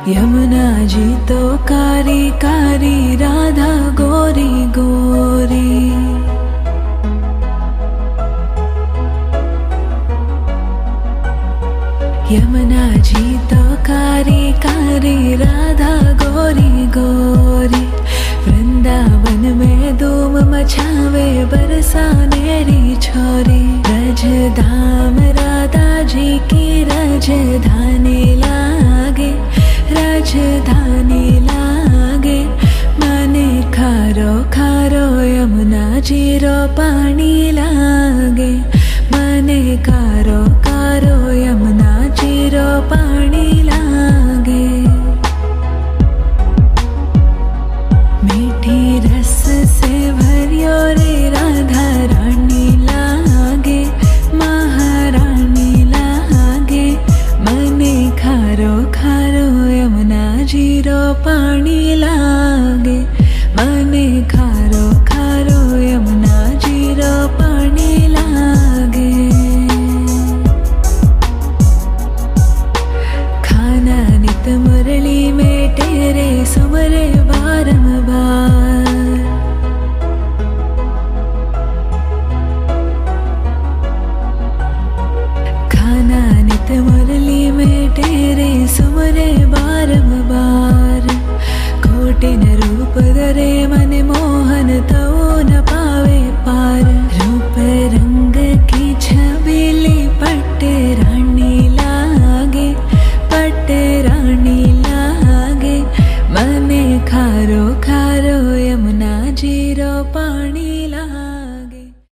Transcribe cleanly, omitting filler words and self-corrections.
यमुना जी तो कारी कारी, राधा गोरी गोरी। यमुना जी तो कारी कारी, राधा गोरी गोरी। वृंदावन में धूम मचावे, बरसानेरी छोरी। रजधाम राधा जी की राजधानी लागे, राजधानी लागे। माने खारो खारो, यमुना जी रो पानी लागे। माने खारो खारो, यमुना जी रो पानी लागे। मीठी रस से भरियो रे, राधा रानी लागे, महारानी लागे। मने खारो खारो, यमुना जी रो पानी लागे। मने खारो खारो, यमुना जी रो पानी लागे। खाना नित मुरली में तेरे, सुमरे बारंबार। खाना नित मुरली में तेरे, सुमरे बारंबार। कोटिन रूप धरे मन मोहन तो